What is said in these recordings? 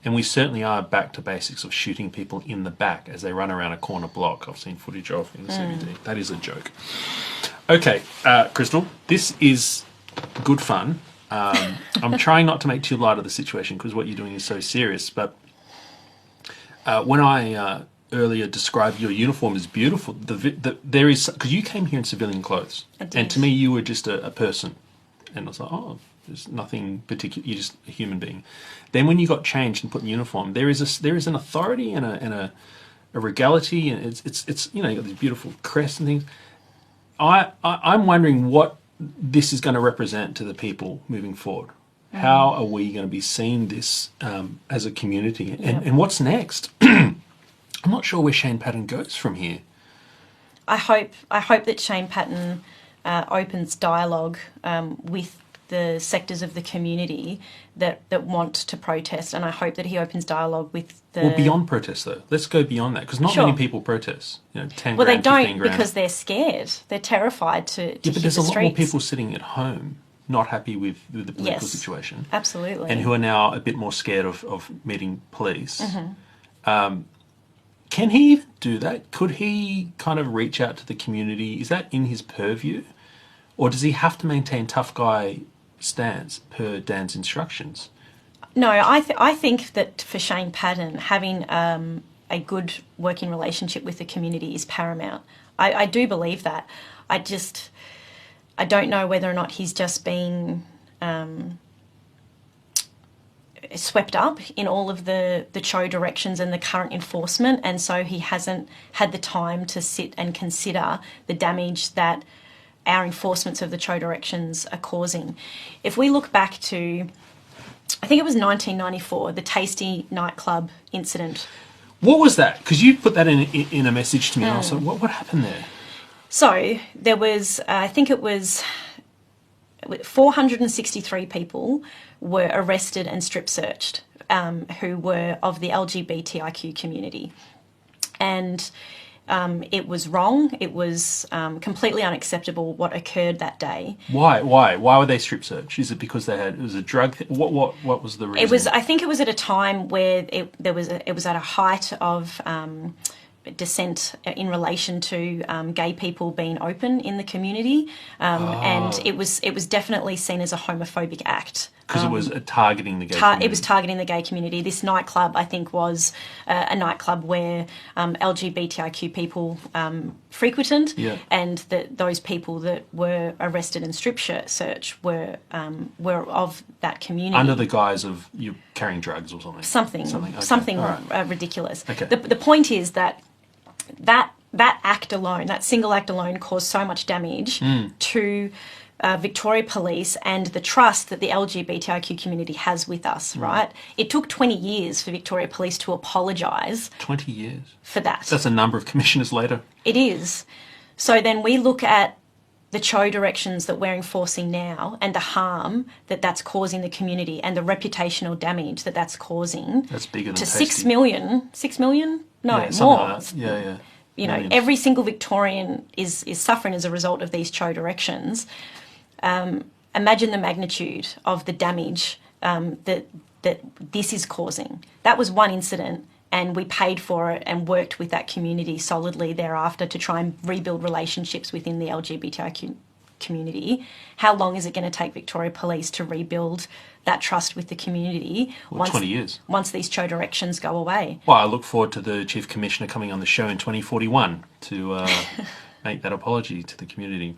And we certainly are back to basics of shooting people in the back as they run around a corner block. I've seen footage of in the CBD. That is a joke. Okay, Krystle, this is good fun. I'm trying not to make too light of the situation because what you're doing is so serious. But when I earlier described your uniform as beautiful, there is, because you came here in civilian clothes, and to me you were just a person, and I was like, oh, there's nothing particular. You're just a human being. Then when you got changed and put in uniform, there is an authority and a regality, and it's you got these beautiful crests and things. I'm wondering what this is going to represent to the people moving forward. How are we going to be seeing this as a community, and what's next? I'm not sure where Shane Patton goes from here. I hope that Shane Patton opens dialogue with the sectors of the community that want to protest, and I hope that he opens dialogue with the... Well, beyond protest, though. Let's go beyond that, because not many people protest. 10 well, grand, they 15 don't grand. Because they're scared. They're terrified to hit the streets. But there's a lot more people sitting at home not happy with the political situation. Absolutely. And who are now a bit more scared of meeting police. Can he even do that? Could he kind of reach out to the community? Is that in his purview? Or does he have to maintain tough guy stance per Dan's instructions? No, I think that for Shane Patton, having a good working relationship with the community is paramount. I do believe that. I don't know whether or not he's just been swept up in all of the CHO directions and the current enforcement, and so he hasn't had the time to sit and consider the damage that our enforcements of the CHO directions are causing. If we look back to, I think it was 1994, the Tasty nightclub incident. What was that? Because you put that in a message to me, and I was like, what happened there? So there was, I think it was 463 people were arrested and strip searched who were of the LGBTIQ community. And it was wrong. It was completely unacceptable what occurred that day. Why were they strip searched? Is it because it was a drug thing? What was the reason? I think it was at a time where it was at a height of dissent in relation to gay people being open in the community, and it was definitely seen as a homophobic act. Because it was targeting the gay community. It was targeting the gay community. This nightclub, I think, was a nightclub where LGBTIQ people frequented, and that those people that were arrested and strip searched were of that community. Under the guise of you carrying drugs or something. Something right. ridiculous. Okay. The point is that act alone, that single act alone, caused so much damage to Victoria Police and the trust that the LGBTIQ community has with us, right? It took 20 years for Victoria Police to apologise. 20 years? For that. That's a number of commissioners later. It is. So then we look at the CHO directions that we're enforcing now and the harm that that's causing the community and the reputational damage that that's causing. That's bigger than to Tasty. 6 million? 6 million? No, yeah, more. Like that. Yeah. You know, every single Victorian is suffering as a result of these CHO directions. Imagine the magnitude of the damage that this is causing. That was one incident, and we paid for it and worked with that community solidly thereafter to try and rebuild relationships within the LGBTIQ community. How long is it going to take Victoria Police to rebuild that trust with the community? 20 years. Once these CHO directions go away. Well, I look forward to the Chief Commissioner coming on the show in 2041 to make that apology to the community.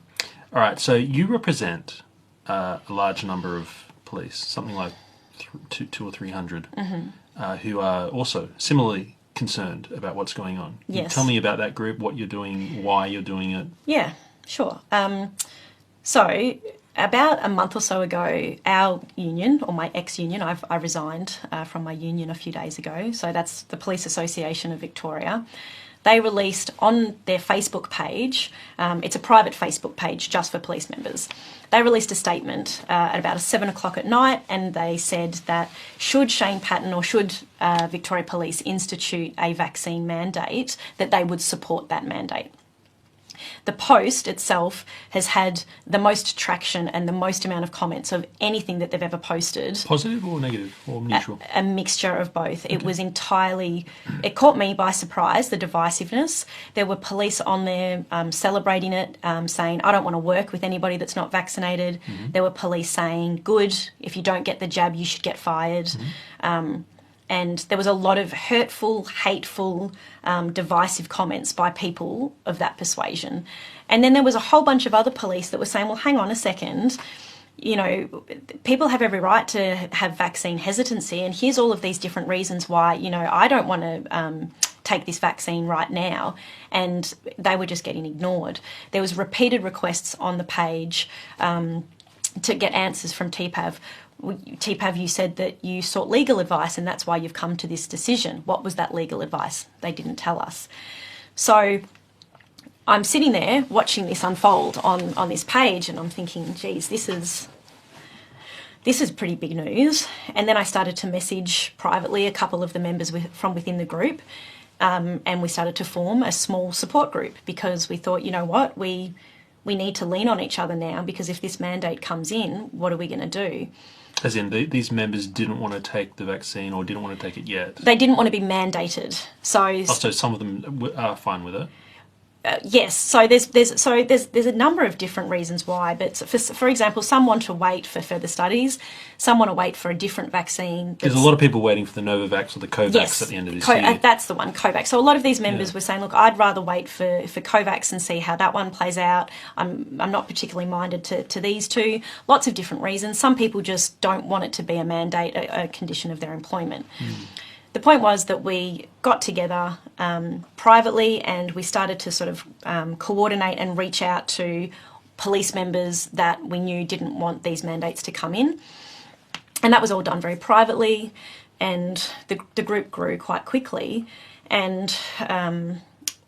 All right, so you represent a large number of police, something like 200 or 300, who are also similarly concerned about what's going on. Yes. Tell me about that group, what you're doing, why you're doing it. Yeah, sure. So about a month or so ago, our union, or my ex-union, I resigned from my union a few days ago, so that's the Police Association of Victoria. They released on their Facebook page, it's a private Facebook page just for police members, they released a statement at about 7 o'clock at night, and they said that should Shane Patton or should Victoria Police institute a vaccine mandate, that they would support that mandate. The post itself has had the most traction and the most amount of comments of anything that they've ever posted. Positive or negative or neutral? A mixture of both. It was entirely, it caught me by surprise, the divisiveness. There were police on there celebrating it, saying, I don't want to work with anybody that's not vaccinated. There were police saying, good, if you don't get the jab, you should get fired. And there was a lot of hurtful, hateful, divisive comments by people of that persuasion. And then there was a whole bunch of other police that were saying, well, hang on a second, you know, people have every right to have vaccine hesitancy, and here's all of these different reasons why, you know, I don't want to take this vaccine right now. And they were just getting ignored. There was repeated requests on the page to get answers from TPAV. TPAV, you said that you sought legal advice and that's why you've come to this decision. What was that legal advice? They didn't tell us. So I'm sitting there watching this unfold on this page and I'm thinking, geez, this is pretty big news. And then I started to message privately a couple of the members from within the group, and we started to form a small support group because we thought, you know what, we need to lean on each other now, because if this mandate comes in, what are we going to do? As in, these members didn't want to take the vaccine or didn't want to take it yet? They didn't want to be mandated. So some of them are fine with it? Yes, so there's a number of different reasons why, but for example, some want to wait for further studies, some want to wait for a different vaccine. There's a lot of people waiting for the Novavax or the Covax at the end of this year. That's the one, Covax. So a lot of these members were saying, look, I'd rather wait for Covax and see how that one plays out. I'm not particularly minded to these two. Lots of different reasons. Some people just don't want it to be a mandate, a condition of their employment. The point was that we got together privately and we started to sort of coordinate and reach out to police members that we knew didn't want these mandates to come in. And that was all done very privately, and the group grew quite quickly. And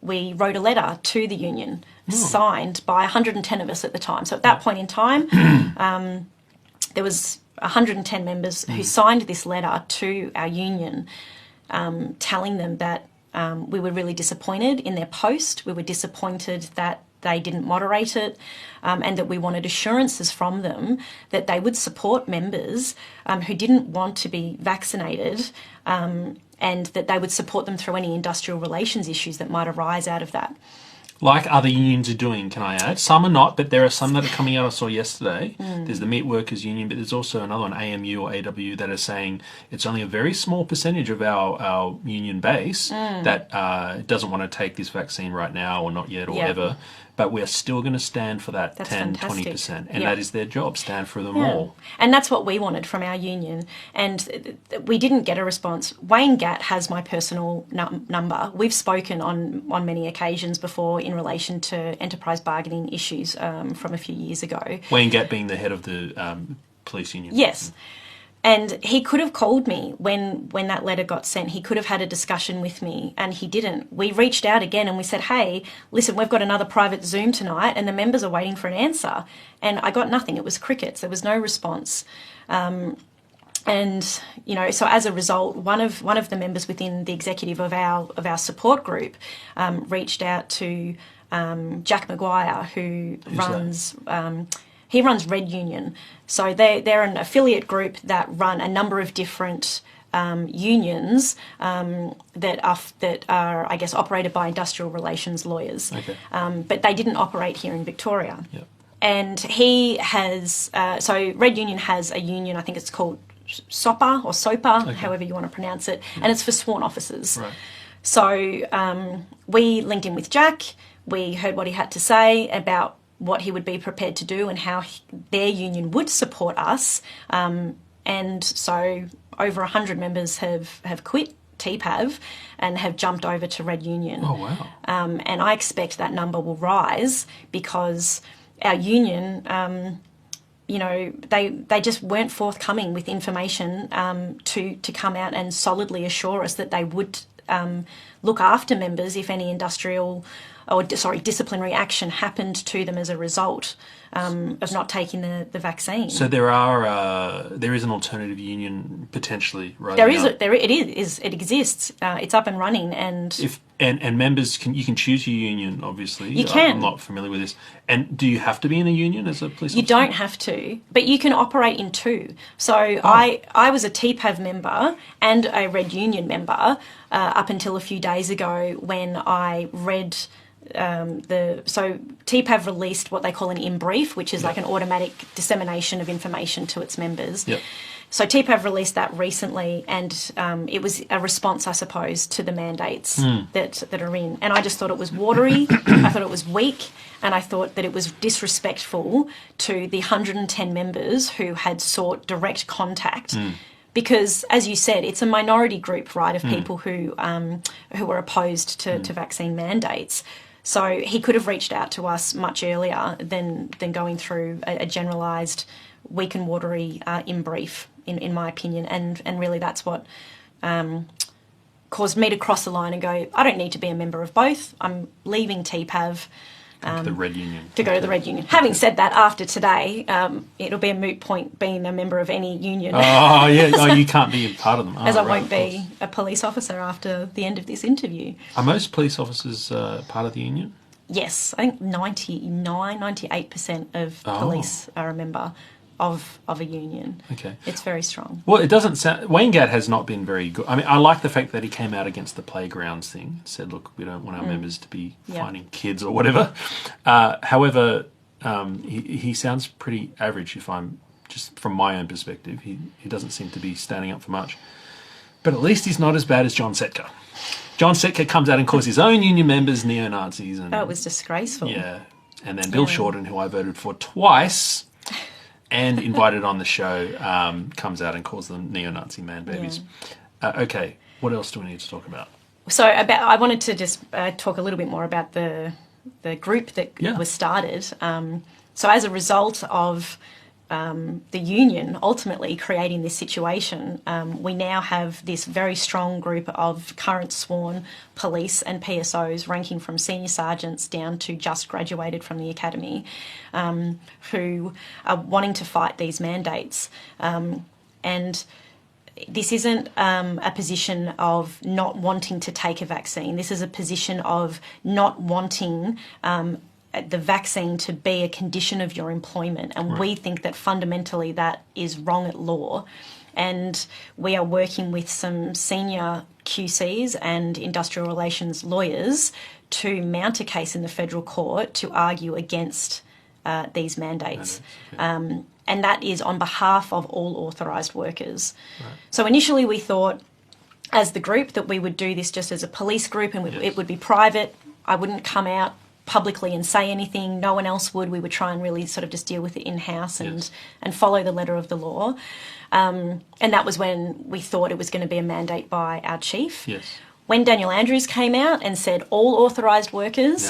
we wrote a letter to the union, signed by 110 of us at the time. So at that point in time, there was 110 members who signed this letter to our union, telling them that we were really disappointed in their post. We were disappointed that they didn't moderate it, and that we wanted assurances from them that they would support members who didn't want to be vaccinated, and that they would support them through any industrial relations issues that might arise out of that. Like other unions are doing, can I add? Some are not, but there are some that are coming out. I saw yesterday. There's the Meat Workers Union, but there's also another one, AMU or AW, that are saying it's only a very small percentage of our union base that doesn't want to take this vaccine right now or not yet or ever. But we're still going to stand for that 10, 20%. And that is their job, stand for them all. And that's what we wanted from our union. And we didn't get a response. Wayne Gatt has my personal number. We've spoken on many occasions before in relation to enterprise bargaining issues from a few years ago. Wayne Gatt being the head of the police union. Yes. And he could have called me when that letter got sent. He could have had a discussion with me, and he didn't. We reached out again and we said, hey, listen, we've got another private Zoom tonight and the members are waiting for an answer. And I got nothing. It was crickets. There was no response. And, you know, so as a result, one of the members within the executive of our support group reached out to Jack Maguire, who runs... He runs Red Union. So they're an affiliate group that run a number of different unions that are, I guess, operated by industrial relations lawyers. Okay. But they didn't operate here in Victoria. Yep. And he has... so Red Union has a union, I think it's called SOPA or SOPA, however you want to pronounce it, and it's for sworn officers. Right. So we linked in with Jack. We heard what he had to say about what he would be prepared to do and how their union would support us. And so over 100 members have quit TPAV and have jumped over to Red Union. Oh, wow. And I expect that number will rise because our union, you know, they just weren't forthcoming with information to come out and solidly assure us that they would look after members if any industrial disciplinary action happened to them as a result of not taking the vaccine. So there is an alternative union potentially, right? It exists. It's up and running, and members you can choose your union. Obviously, you can. I'm not familiar with this. And do you have to be in a union as a police officer? You don't have to, but you can operate in two. So I was a TPAV member and a Red Union member up until a few days ago when I read. So TPAV released what they call an in-brief, which is like an automatic dissemination of information to its members. Yep. So TPAV released that recently, and it was a response, I suppose, to the mandates that are in. And I just thought it was watery, I thought it was weak, and I thought that it was disrespectful to the 110 members who had sought direct contact. Because, as you said, it's a minority group, right, of people who are opposed to vaccine mandates. So he could have reached out to us much earlier than going through a generalised, weak and watery in-brief, in my opinion. And really that's what caused me to cross the line and go, I don't need to be a member of both. I'm leaving TPAV. The Red Union. To go to the Red Union. Having said that, after today, it'll be a moot point being a member of any union. Oh, yeah. Oh, you can't be a part of them. As I won't be a police officer after the end of this interview. Are most police officers part of the union? Yes. I think 98% of police are a member of a union. Okay. It's very strong. Well, it doesn't sound... Wayne Gadd has not been very good. I mean, I like the fact that he came out against the playgrounds thing, said, look, we don't want our members to be finding kids or whatever. However, he sounds pretty average if I'm... Just from my own perspective, he doesn't seem to be standing up for much. But at least he's not as bad as John Setka. John Setka comes out and calls his own union members neo-Nazis. And, it was disgraceful. Yeah. And then Bill Shorten, who I voted for twice... and invited on the show, comes out and calls them neo-Nazi man-babies. Yeah. Okay, what else do we need to talk about? So I wanted to just talk a little bit more about the group that was started. So as a result of the union ultimately creating this situation, we now have this very strong group of current sworn police and PSOs ranging from senior sergeants down to just graduated from the academy, who are wanting to fight these mandates. And this isn't a position of not wanting to take a vaccine. This is a position of not wanting the vaccine to be a condition of your employment. And we think that fundamentally that is wrong at law. And we are working with some senior QCs and industrial relations lawyers to mount a case in the federal court to argue against these mandates. And that is on behalf of all authorised workers. Right. So initially we thought, as the group, that we would do this just as a police group and it would be private. I wouldn't come out publicly and say anything. No one else would. We would try and really sort of just deal with it in-house and follow the letter of the law. And that was when we thought it was going to be a mandate by our chief. Yes. When Daniel Andrews came out and said all authorised workers,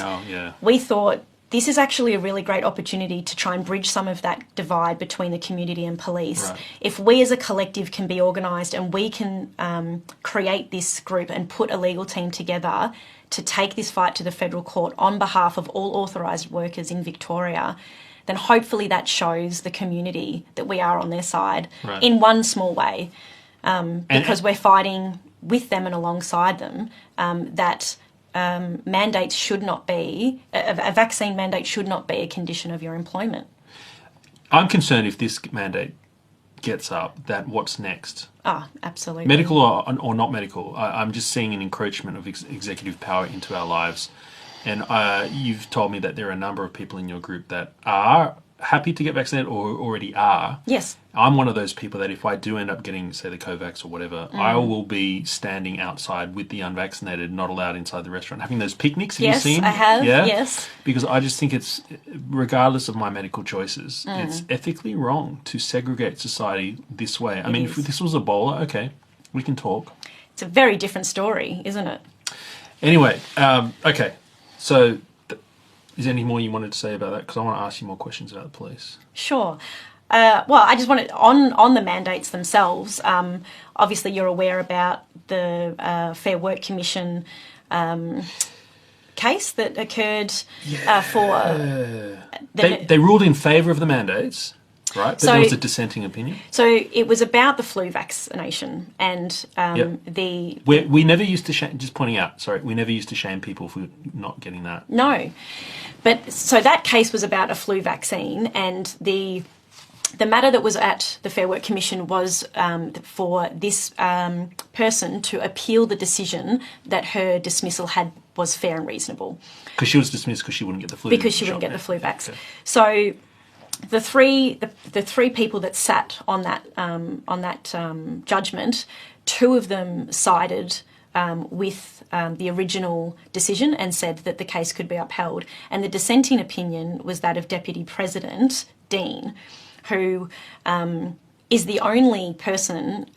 we thought this is actually a really great opportunity to try and bridge some of that divide between the community and police. Right. If we as a collective can be organised and we can create this group and put a legal team together to take this fight to the federal court on behalf of all authorised workers in Victoria, then hopefully that shows the community that we are on their side in one small way, because we're fighting with them and alongside them that mandates should not be, a vaccine mandate should not be a condition of your employment. I'm concerned if this mandate gets up, that what's next? Absolutely. Medical or not medical, I'm just seeing an encroachment of executive power into our lives. And you've told me that there are a number of people in your group that are happy to get vaccinated or already are. Yes. I'm one of those people that if I do end up getting, say, the Covax or whatever, I will be standing outside with the unvaccinated, not allowed inside the restaurant, having those picnics. Have you seen? Yes, I have. Yeah? Yes. Because I just think it's, regardless of my medical choices, it's ethically wrong to segregate society this way. I mean, if this was Ebola, okay, we can talk. It's a very different story, isn't it? Anyway, okay, so... Is there any more you wanted to say about that? Because I want to ask you more questions about the police. Sure. Well, I just wanted, on the mandates themselves, obviously you're aware about the Fair Work Commission case that occurred They ruled in favour of the mandates, right? But there was a dissenting opinion. So it was about the flu vaccination and We never used to shame, just pointing out, sorry, we never used to shame people for not getting that. No. But so that case was about a flu vaccine, and the matter that was at the Fair Work Commission was for this person to appeal the decision that her dismissal was fair and reasonable. Because she was dismissed because she wouldn't get the flu. Because she wouldn't get the flu vax. Okay. So the three people that sat on that judgment, two of them sided with the original decision and said that the case could be upheld. And the dissenting opinion was that of Deputy President Dean, who is the only person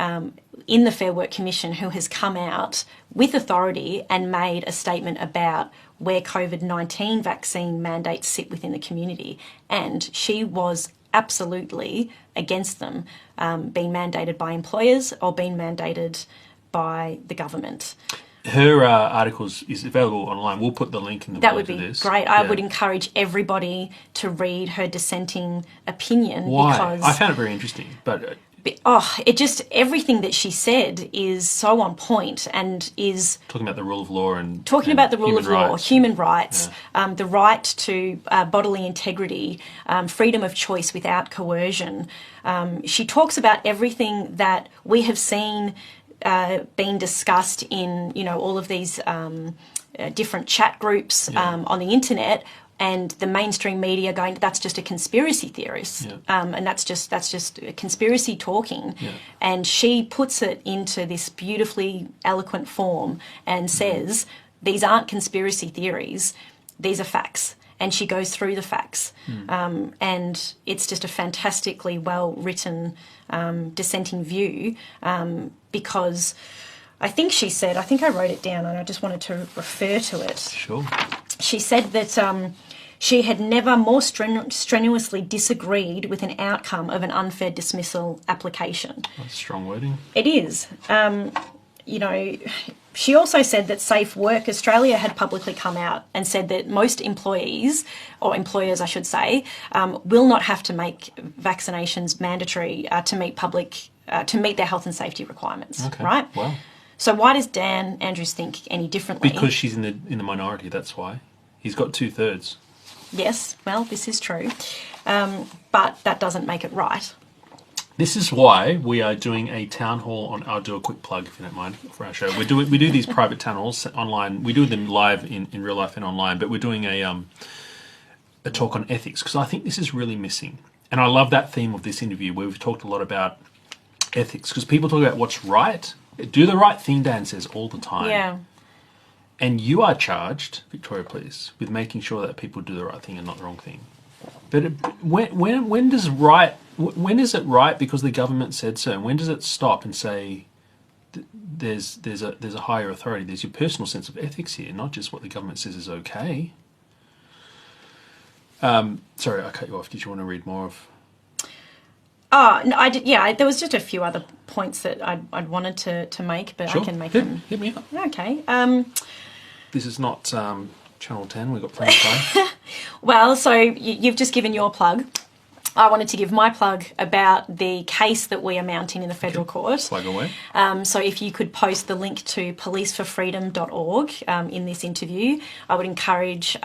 in the Fair Work Commission who has come out with authority and made a statement about where COVID-19 vaccine mandates sit within the community. And she was absolutely against them being mandated by employers or being mandated by the government. Her articles is available online. We'll put the link in the That would be this. great. I would encourage everybody to read her dissenting opinion. Why? Because I found it very interesting, but everything that she said is so on point and is talking about the rule of law and human rights, the right to bodily integrity, freedom of choice without coercion. She talks about everything that we have seen being discussed in all of these different chat groups on the internet. And the mainstream media going, that's just a conspiracy theorist, and that's just conspiracy talking. Yeah. And she puts it into this beautifully eloquent form and says, these aren't conspiracy theories, these are facts. And she goes through the facts. And it's just a fantastically well-written dissenting view because I think she said, I think I wrote it down and I just wanted to refer to it. Sure. She said that she had never more strenuously disagreed with an outcome of an unfair dismissal application. That's strong wording. It is. She also said that Safe Work Australia had publicly come out and said that most employees, or employers I should say, will not have to make vaccinations mandatory to meet their health and safety requirements. Okay. Right? Wow. So why does Dan Andrews think any differently? Because she's in the minority, that's why. He's got 2/3. Yes, well, this is true. But that doesn't make it right. This is why we are doing a town hall I'll do a quick plug if you don't mind for our show. We do these private town halls online. We do them live in real life and online, but we're doing a talk on ethics because I think this is really missing. And I love that theme of this interview where we've talked a lot about ethics because people talk about what's right. Do the right thing, Dan says, all the time. Yeah. And you are charged, Victoria Police, with making sure that people do the right thing and not the wrong thing. But when is it right because the government said so? And when does it stop and say there's a higher authority? There's your personal sense of ethics here, not just what the government says is okay. Sorry, I cut you off. Did you want to read more of? Oh, no, I did. Yeah, there was just a few other points that I'd wanted to make, but sure. I can make them. Hit me up. Okay. This is not Channel 10. We've got plenty of time. Well, so you've just given your plug. I wanted to give my plug about the case that we are mounting in the federal court. Plug away. So if you could post the link to policeforfreedom.org in this interview, I would encourage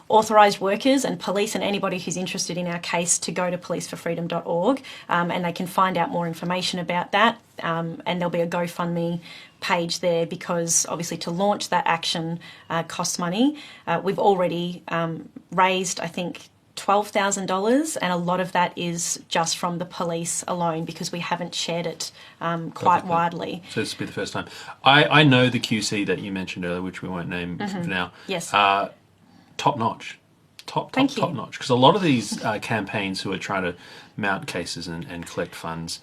authorised workers and police and anybody who's interested in our case to go to policeforfreedom.org and they can find out more information about that. And there'll be a GoFundMe page there because obviously to launch that action costs money. We've already raised, I think, $12,000 and a lot of that is just from the police alone because we haven't shared it quite widely. So this will be the first time. I know the QC that you mentioned earlier, which we won't name for now. Yes. Top notch. Top notch. Because a lot of these campaigns who are trying to mount cases and collect funds,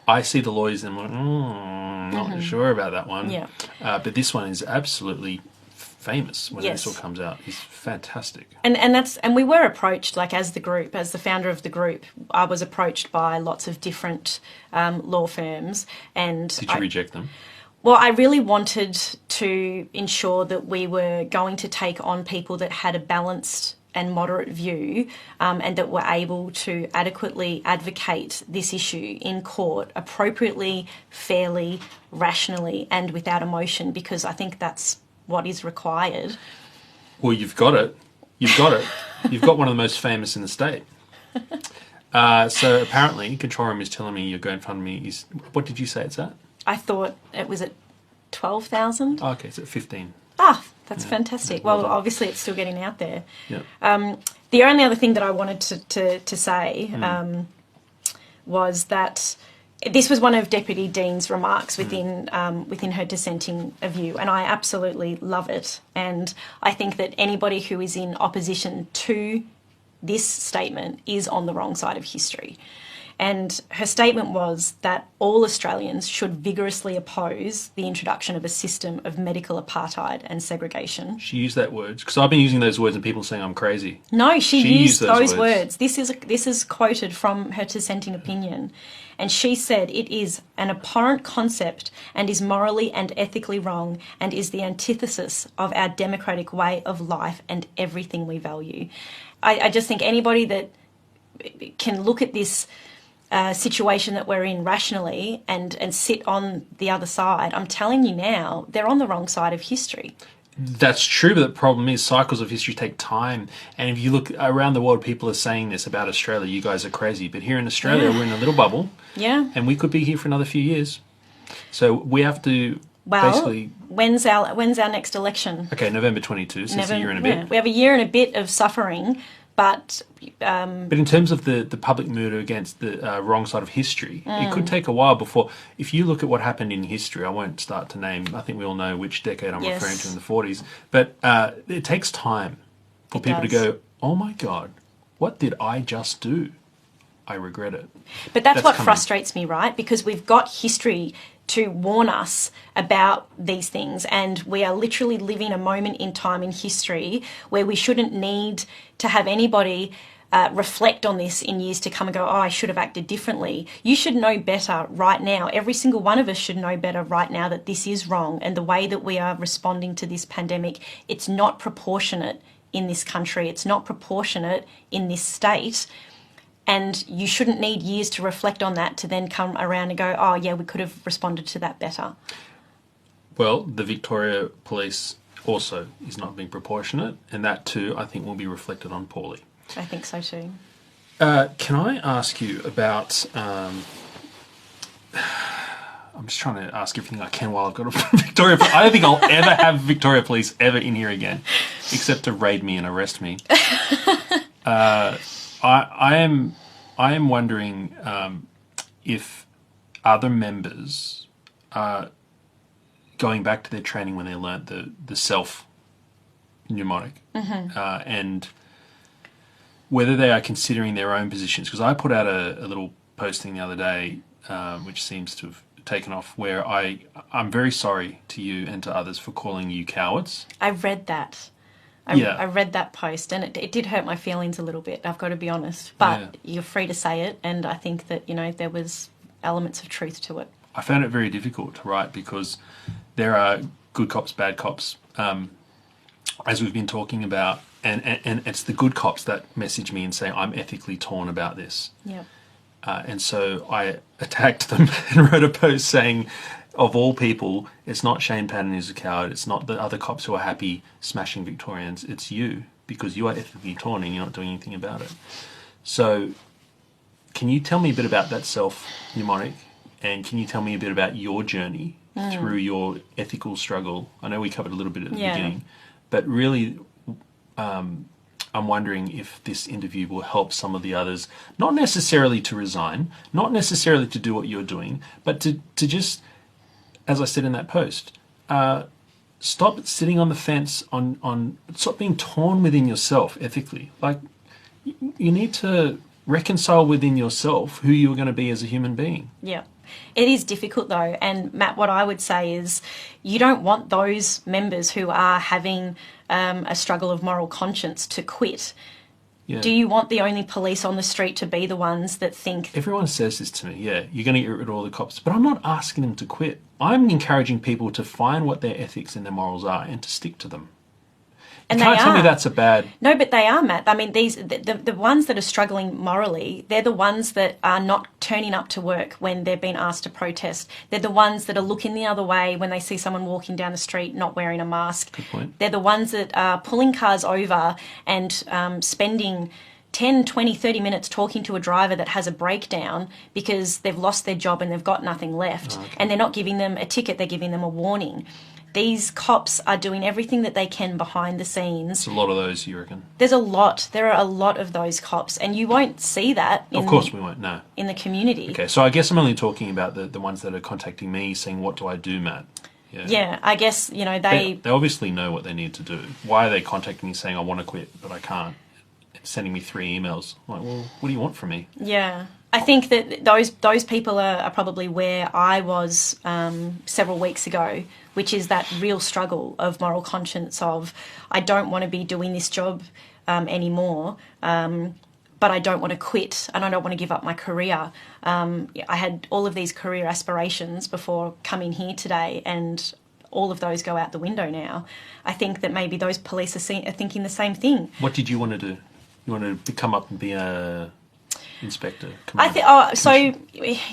I see the lawyers and I'm like, not sure about that one. Yeah. But this one is absolutely famous when this all comes out. He's fantastic. And we were approached, like as the group, as the founder of the group, I was approached by lots of different law firms. And did you reject them? Well, I really wanted to ensure that we were going to take on people that had a balanced and moderate view, and that were able to adequately advocate this issue in court appropriately, fairly, rationally, and without emotion, because I think that's what is required. Well, you've got it. You've got it. You've got one of the most famous in the state. So apparently, Control Room is telling me your GoFundMe is... What did you say it's at? I thought it was at 12,000. Oh, okay, it's at 15. Ah, that's fantastic. Yeah, Well, obviously it's still getting out there. Yeah. The only other thing that I wanted to say was that this was one of Deputy Dean's remarks within her dissenting view, and I absolutely love it. And I think that anybody who is in opposition to this statement is on the wrong side of history. And her statement was that all Australians should vigorously oppose the introduction of a system of medical apartheid and segregation. She used that word, because I've been using those words and people saying I'm crazy. No, she used those words. This is quoted from her dissenting opinion. And she said it is an abhorrent concept and is morally and ethically wrong and is the antithesis of our democratic way of life and everything we value. I just think anybody that can look at this situation that we're in rationally and sit on the other side, I'm telling you now, they're on the wrong side of history. That's true, but the problem is cycles of history take time. And if you look around the world, people are saying this about Australia, you guys are crazy. But here in Australia, we're in a little bubble. Yeah. And we could be here for another few years. So we have to basically... When's our next election? Okay, November 22, so it's a year and a bit. Yeah. We have a year and a bit of suffering, but... But in terms of the public mood against the wrong side of history, it could take a while before... If you look at what happened in history, I won't start to name... I think we all know which decade I'm referring to in the 40s. But it takes time for people to go, oh my God, what did I just do? I regret it. But that's what frustrates me, right? Because we've got history to warn us about these things, and we are literally living a moment in time in history where we shouldn't need to have anybody reflect on this in years to come and go, oh, I should have acted differently. You should know better right now. Every single one of us should know better right now that this is wrong, and the way that we are responding to this pandemic, it's not proportionate in this country. It's not proportionate in this state. And you shouldn't need years to reflect on that to then come around and go, oh, yeah, we could have responded to that better. Well, the Victoria Police also is not being proportionate, and that too, I think, will be reflected on poorly. I think so too. Can I ask you about... I'm just trying to ask everything I can while I've got a Victoria... I don't think I'll ever have Victoria Police ever in here again, except to raid me and arrest me. I am wondering if other members are going back to their training when they learnt the self mnemonic, and whether they are considering their own positions. Because I put out a little posting the other day, which seems to have taken off, where I'm very sorry to you and to others for calling you cowards. I read that. I read that post, and it did hurt my feelings a little bit, I've got to be honest. But you're free to say it, and I think that, there was elements of truth to it. I found it very difficult to write because there are good cops, bad cops, as we've been talking about, and it's the good cops that message me and say, I'm ethically torn about this. Yep. And so I attacked them and wrote a post saying, of all people, it's not Shane Patton who's a coward, it's not the other cops who are happy smashing Victorians, it's you, because you are ethically torn and you're not doing anything about it. So can you tell me a bit about that self-mnemonic, and can you tell me a bit about your journey through your ethical struggle? I know we covered a little bit at the beginning, but really I'm wondering if this interview will help some of the others, not necessarily to resign, not necessarily to do what you're doing, but to just... As I said in that post, stop sitting on the fence stop being torn within yourself ethically. Like, you need to reconcile within yourself who you're going to be as a human being. Yeah. It is difficult though, and Matt, what I would say is you don't want those members who are having a struggle of moral conscience to quit. Yeah. Do you want the only police on the street to be the ones that think... Everyone says this to me, yeah, you're going to get rid of all the cops. But I'm not asking them to quit. I'm encouraging people to find what their ethics and their morals are and to stick to them. You And can't they tell me are. that's a bad... No, but they are, Matt. I mean, the ones that are struggling morally, they're the ones that are not turning up to work when they've been asked to protest. They're the ones that are looking the other way when they see someone walking down the street not wearing a mask. Good point. They're the ones that are pulling cars over and spending 10, 20, 30 minutes talking to a driver that has a breakdown because they've lost their job and they've got nothing left. Oh, okay. And they're not giving them a ticket, they're giving them a warning. These cops are doing everything that they can behind the scenes. There's a lot of those, you reckon? There's a lot. There are a lot of those cops, and you won't see that Of course we won't, no. in the community. Okay, so I guess I'm only talking about the ones that are contacting me saying, what do I do, Matt? Yeah, I guess, They obviously know what they need to do. Why are they contacting me saying, I want to quit, but I can't? Sending me 3 emails. I'm like, well, what do you want from me? Yeah. I think that those people are probably where I was several weeks ago, which is that real struggle of moral conscience of, I don't want to be doing this job anymore, but I don't want to quit and I don't want to give up my career. I had all of these career aspirations before coming here today, and all of those go out the window now. I think that maybe those police are thinking the same thing. What did you want to do? You want to come up and be a inspector? So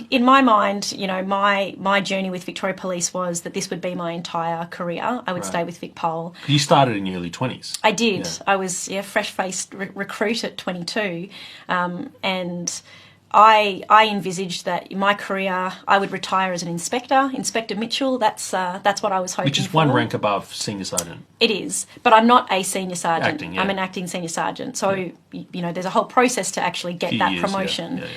in my mind, my journey with Victoria Police was that this would be my entire career. I would stay with VicPol. You started in your early 20s. I did. Yeah. I was fresh-faced recruit at 22, and I envisaged that in my career I would retire as an inspector, Inspector Mitchell. That's what I was hoping for. Which is one rank above Senior Sergeant. It is, but I'm not a Senior Sergeant. Acting, yeah. I'm an acting Senior Sergeant. So, there's a whole process to actually get Few that years, promotion. Yeah.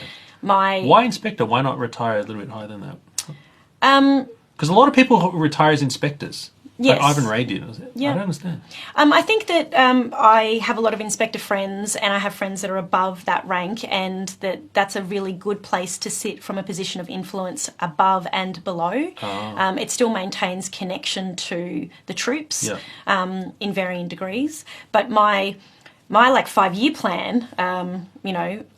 Why Inspector? Why not retire a little bit higher than that? Because a lot of people retire as inspectors. Yes. Like Ivan Ray did. Yeah. I don't understand. I think that I have a lot of inspector friends, and I have friends that are above that rank, and that's a really good place to sit from a position of influence above and below. Oh. It still maintains connection to the troops in varying degrees. But my 5-year plan,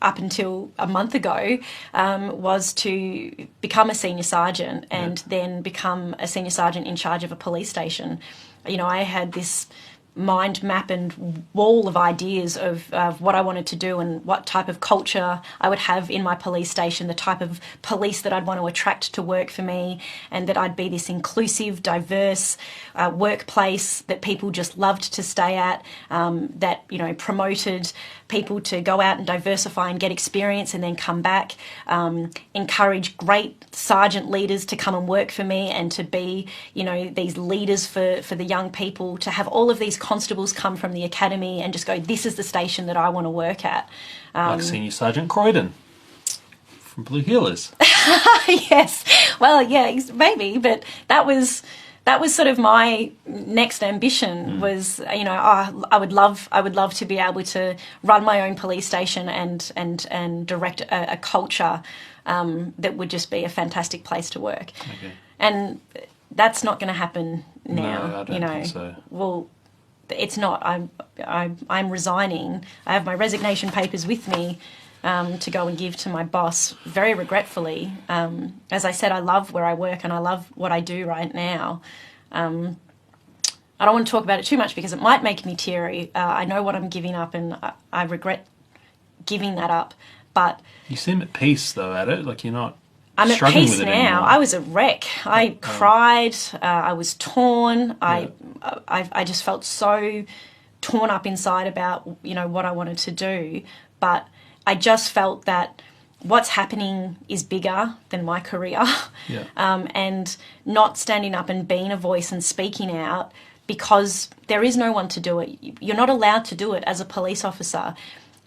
up until a month ago, was to become a senior sergeant and then become a senior sergeant in charge of a police station. I had this mind map and wall of ideas of what I wanted to do and what type of culture I would have in my police station, the type of police that I'd want to attract to work for me, and that I'd be this inclusive, diverse workplace that people just loved to stay at, that promoted people to go out and diversify and get experience and then come back, encourage great sergeant leaders to come and work for me and to be, these leaders for the young people, to have all of these constables come from the academy and just go, this is the station that I want to work at. Like Senior Sergeant Croydon from Blue Heelers. Yes. Well, yeah, maybe, but that was sort of my next ambition. Was I would love to be able to run my own police station and direct a culture that would just be a fantastic place to work. Okay. And that's not going to happen now. No, I don't think so. Well, it's not. I'm resigning. I have my resignation papers with me to go and give to my boss, very regretfully. As I said, I love where I work and I love what I do right now. I don't want to talk about it too much because it might make me teary. I know what I'm giving up and I regret giving that up. But you seem at peace, though, at it. Like you're not I'm at struggling peace with it now. anymore. I was a wreck. I cried. I was torn. I just felt so torn up inside about what I wanted to do. But I just felt that what's happening is bigger than my career. Yeah. And not standing up and being a voice and speaking out, because there is no one to do it. You're not allowed to do it as a police officer.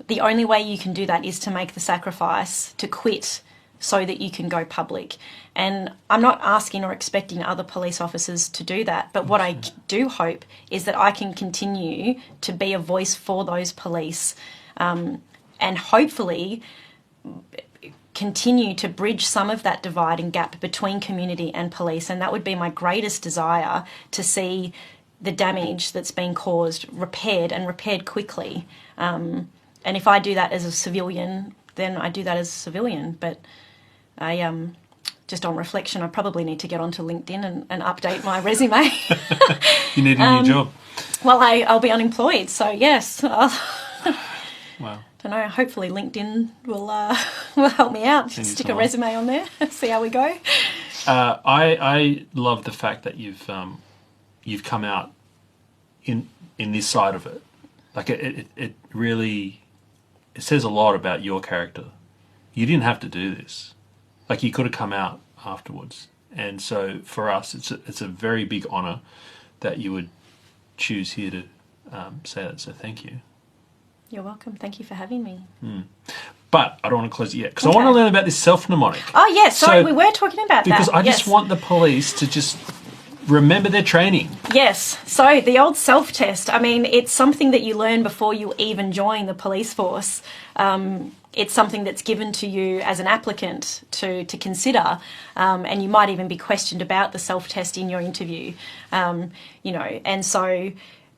The only way you can do that is to make the sacrifice, to quit, so that you can go public. And I'm not asking or expecting other police officers to do that, but what I do hope is that I can continue to be a voice for those police, and hopefully continue to bridge some of that divide and gap between community and police. And that would be my greatest desire, to see the damage that's been caused repaired, and repaired quickly. and if I do that as a civilian, then I do that as a civilian. But I just on reflection, I probably need to get onto LinkedIn and update my resume. You need a new job. Well, I'll be unemployed, so yes. Wow. Don't know. Hopefully, LinkedIn will help me out. Stick a resume on there. See how we go. I love the fact that you've come out in this side of it. Like it really says a lot about your character. You didn't have to do this. Like you could have come out afterwards. And so for us, it's a very big honour that you would choose here to say that. So thank you. You're welcome. Thank you for having me. But I don't want to close it yet because I want to learn about this self-mnemonic. Oh, yes. Sorry, we were talking about that. Because I just want the police to just remember their training. Yes. So the old self-test, I mean, it's something that you learn before you even join the police force. It's something that's given to you as an applicant to consider, and you might even be questioned about the self-test in your interview, and so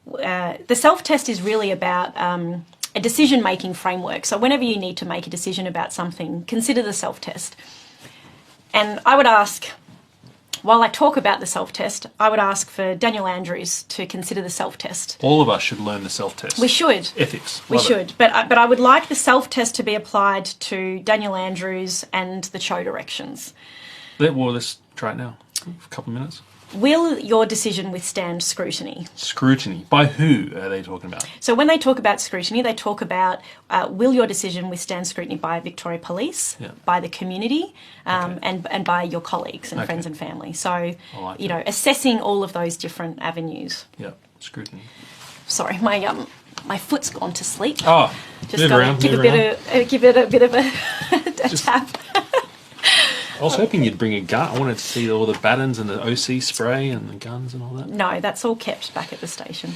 the self-test is really about a decision-making framework. So whenever you need to make a decision about something, consider the self-test. And I would ask, while I talk about the self-test, I would ask for Daniel Andrews to consider the self-test. All of us should learn the self-test. We should. Ethics. We should. But I would like the self-test to be applied to Daniel Andrews and the show directions. Let's try it now for a couple of minutes. Will your decision withstand scrutiny? Scrutiny. By who are they talking about? So when they talk about scrutiny, they talk about will your decision withstand scrutiny by Victoria Police, by the community, and by your colleagues and friends and family. So, assessing all of those different avenues. Yeah, scrutiny. Sorry, my foot's gone to sleep. Oh, just got to give it a bit of a tap. I was hoping you'd bring a gun. I wanted to see all the batons and the OC spray and the guns and all that. No, that's all kept back at the station.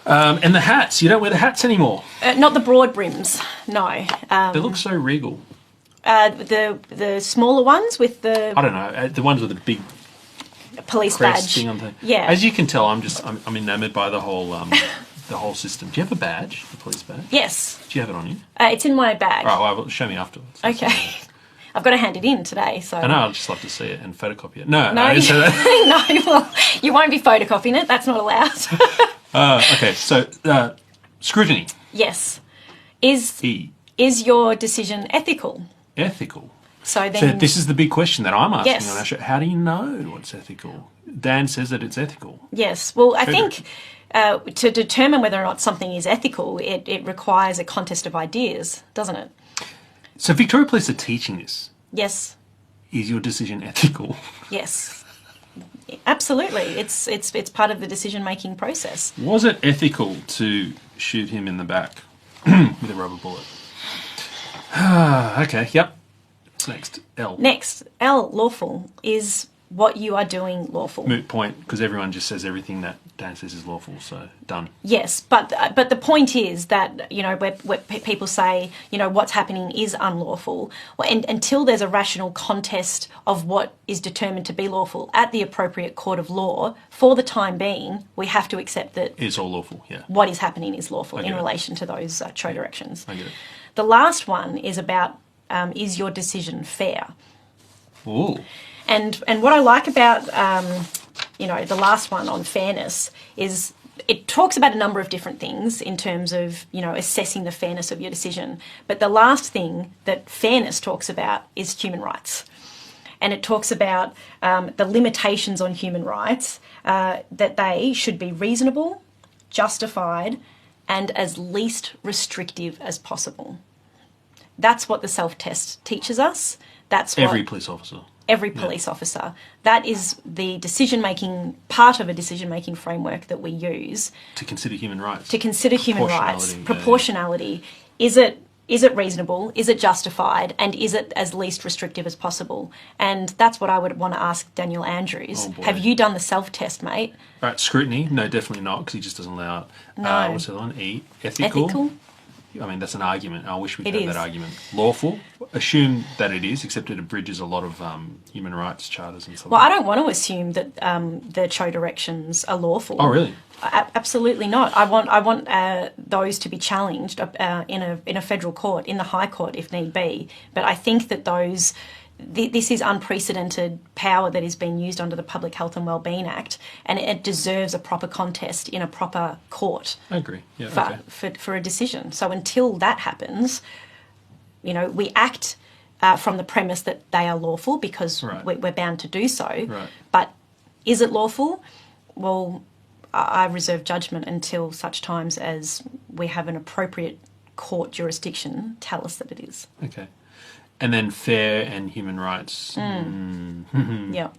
And the hats. You don't wear the hats anymore. Not the broad brims, no. They look so regal. The smaller ones with the... I don't know. The ones with the big police crest badge. Thing on the, yeah. As you can tell, I'm enamoured by the whole system. Do you have a badge, the police badge? Yes. Do you have it on you? It's in my bag. Right, well, show me afterwards. Okay. I've got to hand it in today, so... I know, I'd just love to see it and photocopy it. No, I didn't say that. No, well, you won't be photocopying it. That's not allowed. Okay, so scrutiny. Yes. Is your decision ethical? Ethical. So this is the big question that I'm asking Yes. on our show. How do you know what's ethical? Dan says that it's ethical. Yes. Well, I think to determine whether or not something is ethical, it requires a contest of ideas, doesn't it? So Victoria Police are teaching this. Yes. Is your decision ethical? Yes. Absolutely. It's part of the decision-making process. Was it ethical to shoot him in the back with a rubber bullet? Okay, yep. What's next? L. Next, L, lawful. Is what you are doing lawful? Moot point, because everyone just says everything that Dan says is lawful, so done. Yes, but the point is that, where people say, what's happening is unlawful, and until there's a rational contest of what is determined to be lawful at the appropriate court of law, for the time being, we have to accept that it's all lawful, yeah. What is happening is lawful in relation to those show directions. I get it. The last one is about, is your decision fair? Ooh. And what I like about, the last one on fairness is it talks about a number of different things in terms of, assessing the fairness of your decision. But the last thing that fairness talks about is human rights. And it talks about the limitations on human rights, that they should be reasonable, justified, and as least restrictive as possible. That's what the self-test teaches us. That's what every police officer. Every police officer. That is the decision-making, part of a decision-making framework that we use. To consider human rights. To consider human rights. Proportionality. Is it reasonable? Is it justified? And is it as least restrictive as possible? And that's what I would want to ask Daniel Andrews. Oh, have you done the self-test, mate? Right, scrutiny. No, definitely not, because he just doesn't allow it. No. What's the other one? E. Ethical. I mean, that's an argument. I wish we It could have is. that argument. Lawful? Assume that it is, except it abridges a lot of human rights charters and so on. Well, I don't want to assume that the show directions are lawful. Oh, really? Absolutely not. I want those to be challenged in a federal court, in the High Court, if need be. But I think that this is unprecedented power that is being used under the Public Health and Wellbeing Act, and it deserves a proper contest in a proper court. I agree. Yeah. For a decision. So until that happens, we act from the premise that they are lawful because we're bound to do so. Right. But is it lawful? Well, I reserve judgment until such times as we have an appropriate court jurisdiction tell us that it is. Okay. And then fair and human rights. Yeah.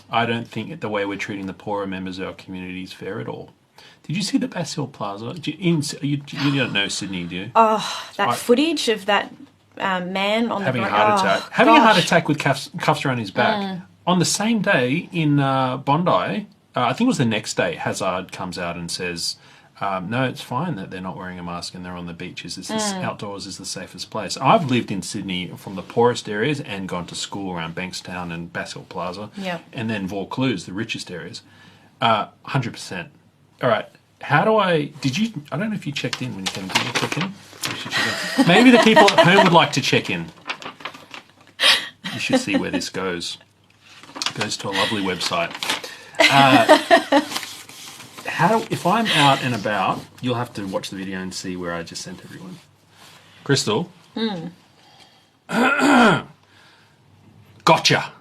I don't think the way we're treating the poorer members of our community is fair at all. Did you see the Basil Plaza? You don't know Sydney, do you? That footage of that man on having the a heart attack. Having a heart attack with cuffs around his back. On the same day in Bondi, I think it was the next day, Hazard comes out and says, no, it's fine that they're not wearing a mask and they're on the beaches. Outdoors is the safest place. I've lived in Sydney from the poorest areas and gone to school around Bankstown and Basil Plaza. Yep. And then Vaucluse, the richest areas. 100%. All right. I don't know if you checked in when you came. Did you check in? You should check in. Maybe the people at home would like to check in. You should see where this goes. It goes to a lovely website. If I'm out and about, you'll have to watch the video and see where I just sent everyone. Krystle. Gotcha.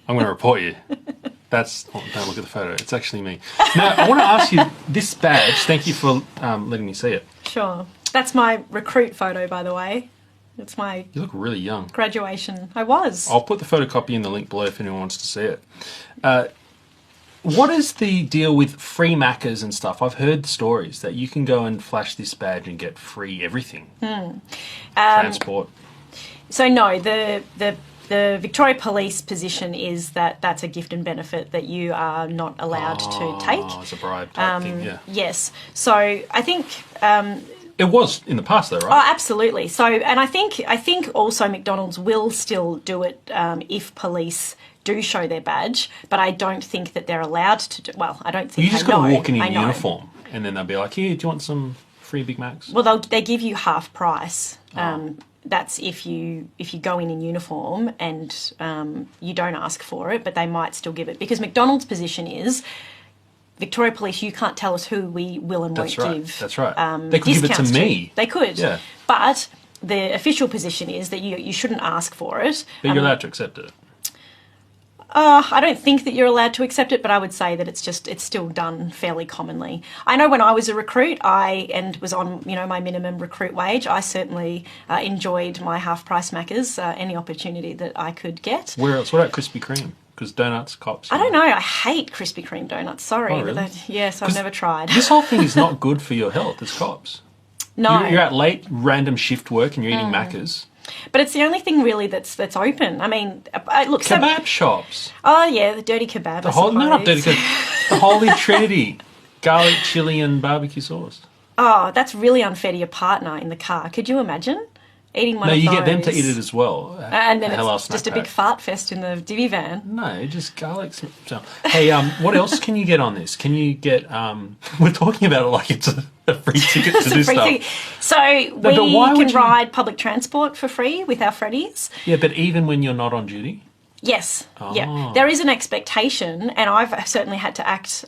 I'm going to report you. Don't look at the photo. It's actually me. Now, I want to ask you, this badge, thank you for letting me see it. Sure. That's my recruit photo, by the way. It's my You look really young. graduation. I was. I'll put the photocopy in the link below if anyone wants to see it. What is the deal with free Maccas and stuff? I've heard stories that you can go and flash this badge and get free everything. Transport. So no, the Victoria Police position is that that's a gift and benefit that you are not allowed to take. It's a bribe type thing, yeah. Yes. So I think It was in the past though, right? Oh, absolutely. So, and I think also McDonald's will still do it if police do show their badge, but I don't think that they're allowed to do. Well, I don't think You just I know. got to walk in I know. uniform, and then they'll be like, "Here, do you want some free Big Macs?" Well, they give you half price. That's if you go in uniform and you don't ask for it, but they might still give it because McDonald's position is Victoria Police. You can't tell us who we will and won't give. That's right. They could give it to discounts me. They could. Yeah. But the official position is that you shouldn't ask for it. But you're allowed to accept it. I don't think that you're allowed to accept it, but I would say that it's still done fairly commonly. I know when I was a recruit, and was on my minimum recruit wage, I certainly enjoyed my half price Maccas any opportunity that I could get. Where else? What about Krispy Kreme? Because donuts, cops. I don't know. I hate Krispy Kreme donuts. Sorry, Oh, really? Yes, I've never tried. This whole thing is not good for your health as cops. No, You're at late, random shift work, and you're eating Maccas. but it's the only thing really that's open. I mean, look. Kebab shops. Oh yeah, the dirty kebab. Not dirty kebab. The Holy Trinity: garlic, chili, and barbecue sauce. Oh, that's really unfair to your partner in the car. Could you imagine eating one No, of you those? get them to eat it as well. And then Hello, it's just a snack big pack. fart fest in the divvy van. No, just garlic. Hey, what else can you get on this? Can you get? We're talking about it like it's a free ticket to It's a do free stuff. thing. So but why we would can you- ride public transport for free with our Freddies. Yeah, but even when you're not on duty. Yes. Oh. Yeah. There is an expectation, and I've certainly had to act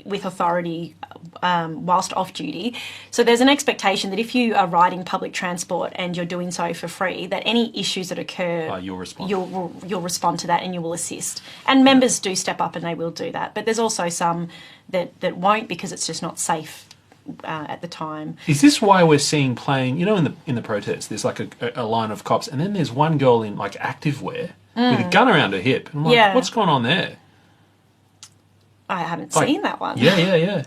with authority whilst off duty. So there's an expectation that if you are riding public transport and you're doing so for free, that any issues that occur, You'll respond. You'll respond to that and you will assist. And members do step up and they will do that. But there's also some that won't because it's just not safe at the time. Is this why we're seeing playing? In the protests, there's like a line of cops, and then there's one girl in like activewear with a gun around her hip. And I'm like, Yeah. what's going on there? I haven't Like, seen that one. Yeah.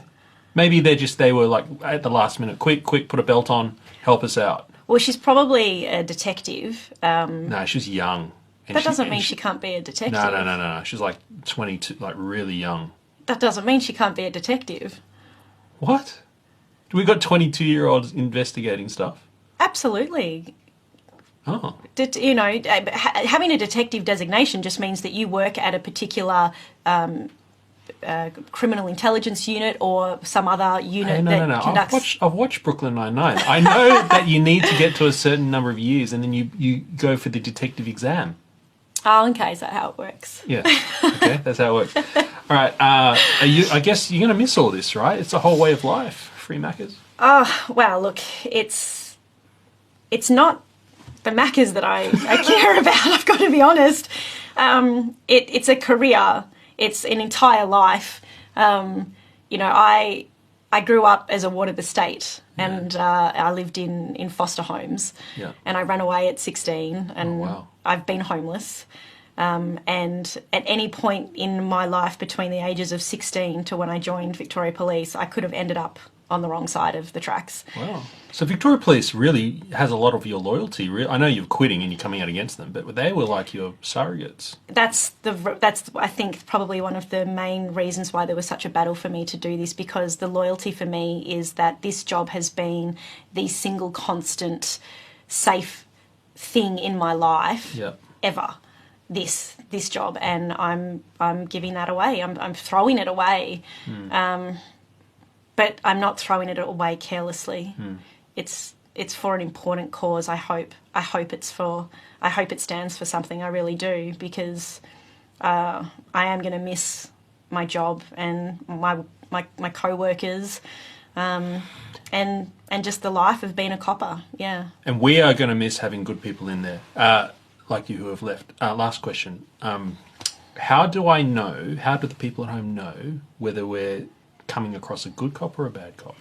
Maybe they were like at the last minute, quick, put a belt on, help us out. Well, she's probably a detective. No, she was young. And That doesn't mean she can't be a detective. No. She's like 22, like really young. That doesn't mean she can't be a detective. What? We got 22-year-olds investigating stuff. Absolutely. Oh. Having a detective designation just means that you work at a particular criminal intelligence unit or some other unit that conducts... I've watched Brooklyn Nine-Nine. I know that you need to get to a certain number of years and then you go for the detective exam. Oh, okay. Is that how it works? Yeah. Okay, that's how it works. All right. I guess you're going to miss all this, right? It's a whole way of life, free Maccas. Oh, well, look, it's not the Maccas that I care about, I've got to be honest. It's a career. It's an entire life. I grew up as a ward of the state and I lived in foster homes. Yeah. And I ran away at 16 and wow. I've been homeless. And at any point in my life between the ages of 16 to when I joined Victoria Police, I could have ended up on the wrong side of the tracks. Wow. So Victoria Police really has a lot of your loyalty. I know you're quitting and you're coming out against them, but they were like your surrogates. That's I think probably one of the main reasons why there was such a battle for me to do this, because the loyalty for me is that this job has been the single constant safe thing in my life ever. This job, and I'm giving that away. I'm throwing it away. But I'm not throwing it away carelessly. It's for an important cause. I hope it stands for something. I really do, because I am going to miss my job and my co-workers, and just the life of being a copper. Yeah. And we are going to miss having good people in there, like you who have left. Last question: how do the people at home know whether we're coming across a good cop or a bad cop?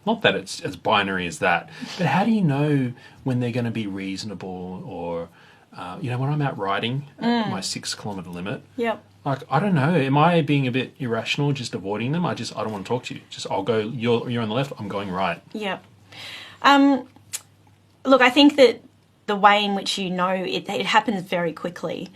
Not that it's as binary as that, but how do you know when they're going to be reasonable, or when I'm out riding at my 6 kilometre limit? Yep. Like, I don't know, am I being a bit irrational, just avoiding them? I don't want to talk to you. Just I'll go. You're on the left. I'm going right. Yep. Look, I think that the way in which it happens very quickly.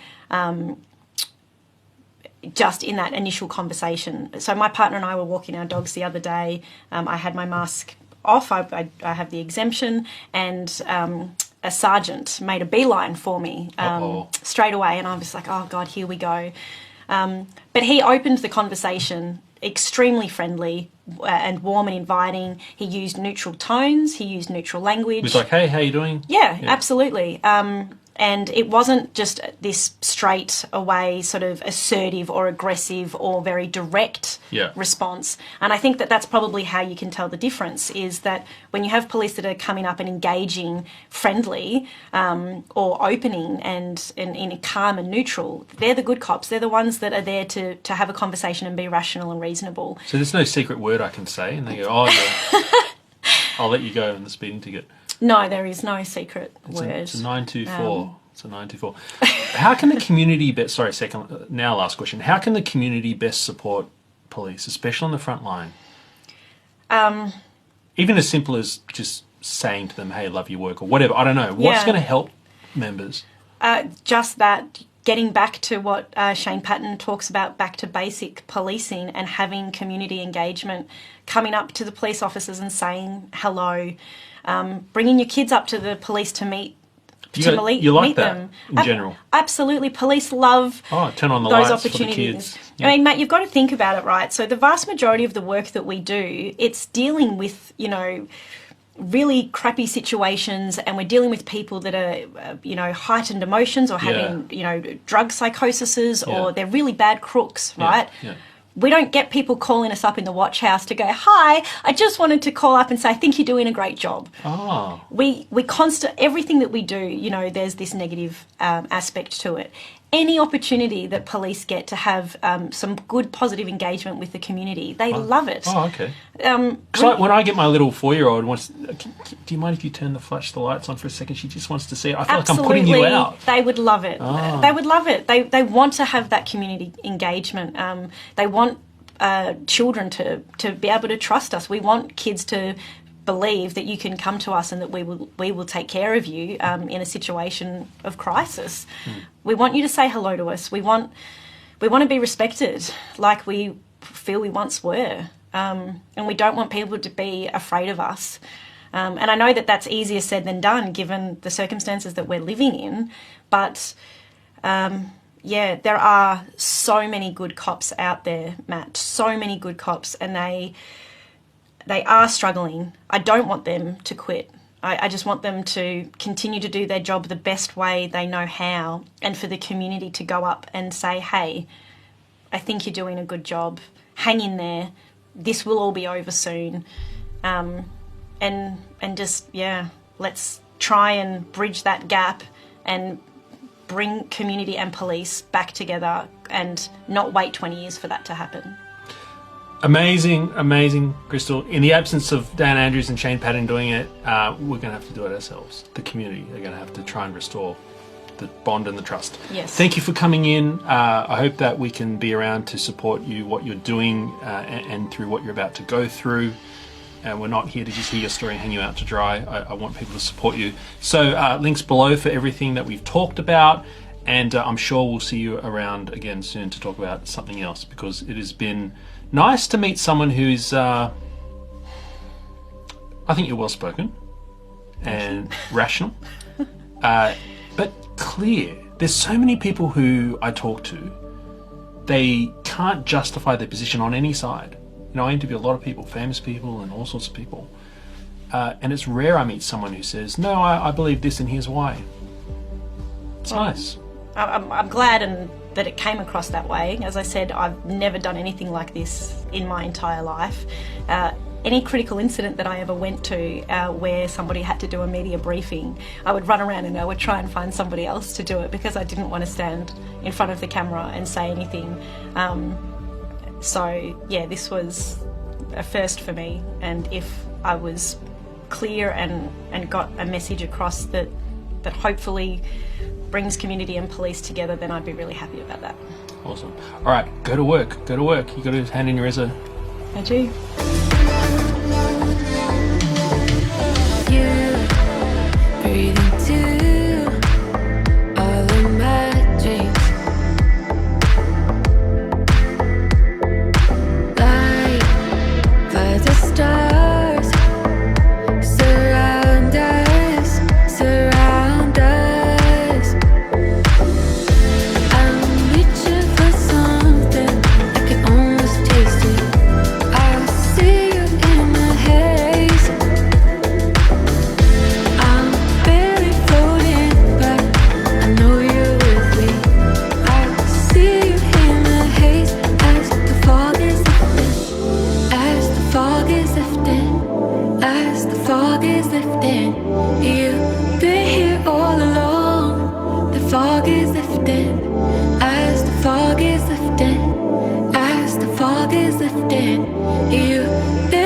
Just in that initial conversation. So my partner and I were walking our dogs the other day. I had my mask off. I have the exemption, and a sergeant made a beeline for me straight away, and I was like, oh God, here we go. But he opened the conversation extremely friendly and warm and inviting. He used neutral tones. He used neutral language. He was like, hey, how you doing? Yeah. Absolutely. And it wasn't just this straight away sort of assertive or aggressive or very direct response. And I think that that's probably how you can tell the difference, is that when you have police that are coming up and engaging friendly or opening and in calm and neutral, they're the good cops. They're the ones that are there to have a conversation and be rational and reasonable. So there's no secret word I can say and they go, oh, yeah, I'll let you go on the speeding ticket. No, there is no secret word. It's a 924. It's a 924. How can the community last question. How can the community best support police, especially on the front line? Even as simple as just saying to them, hey, love your work, or whatever. I don't know. What's going to help members? Just that, getting back to what Shane Patton talks about, back to basic policing and having community engagement, coming up to the police officers and saying hello, bringing your kids up to the police to meet you like meet that them. In general? Absolutely. Police love turn on the those lights opportunities. For the kids. Yeah. I mean, Matt, you've got to think about it, right? So the vast majority of the work that we do, it's dealing with, really crappy situations, and we're dealing with people that are, heightened emotions or having, drug psychoses, or they're really bad crooks, right? Yeah. We don't get people calling us up in the watch house to go, hi, I just wanted to call up and say, I think you're doing a great job. Oh. We everything that we do, there's this negative aspect to it. Any opportunity that police get to have some good, positive engagement with the community, they love it. Oh, okay. When I get my little 4-year-old, do you mind if you flash the lights on for a second? She just wants to see it. I feel like I'm putting you out. They would love it. Oh. They would love it. They want to have that community engagement. They want children to be able to trust us. We want kids to believe that you can come to us and that we will take care of you in a situation of crisis. We want you to say hello to us. We want to be respected like we feel we once were. and we don't want people to be afraid of us. And I know that that's easier said than done given the circumstances that we're living in, but yeah, there are so many good cops out there, Matt, so many good cops, and they are struggling. I don't want them to quit. I just want them to continue to do their job the best way they know how, and for the community to go up and say, hey, I think you're doing a good job. Hang in there. This will all be over soon. And just, yeah, let's try and bridge that gap and bring community and police back together and not wait 20 years for that to happen. Amazing, amazing, Krystle. In the absence of Dan Andrews and Shane Patton doing it, we're going to have to do it ourselves. The community are going to have to try and restore the bond and the trust. Yes. Thank you for coming in. I hope that we can be around to support you, what you're doing, and through what you're about to go through. And we're not here to just hear your story and hang you out to dry. I want people to support you. So links below for everything that we've talked about. And I'm sure we'll see you around again soon to talk about something else, because it has been nice to meet someone who's, I think you're well-spoken and rational, but clear. There's so many people who I talk to, they can't justify their position on any side. You know, I interview a lot of people, famous people and all sorts of people, and it's rare I meet someone who says, no, I believe this and here's why. It's nice. I'm glad that it came across that way. As I said, I've never done anything like this in my entire life. Any critical incident that I ever went to where somebody had to do a media briefing, I would run around and I would try and find somebody else to do it because I didn't want to stand in front of the camera and say anything. So yeah, this was a first for me, and if I was clear and got a message across that hopefully brings community and police together, then I'd be really happy about that. Awesome. All right, go to work. Go to work. You got to hand in your resume. I do. Breathe into all of my dreams. Light by the stars, surround us, surround us. I'm reaching for something, I can almost taste it. I see you in the haze. I'm barely floating, but I know you're with me. I see you in the haze as the fog is lifting, as the fog is lifting, as the fog is lifting. You've been here all along. The fog is lifting, as the fog is lifting, as the fog is lifting. You've been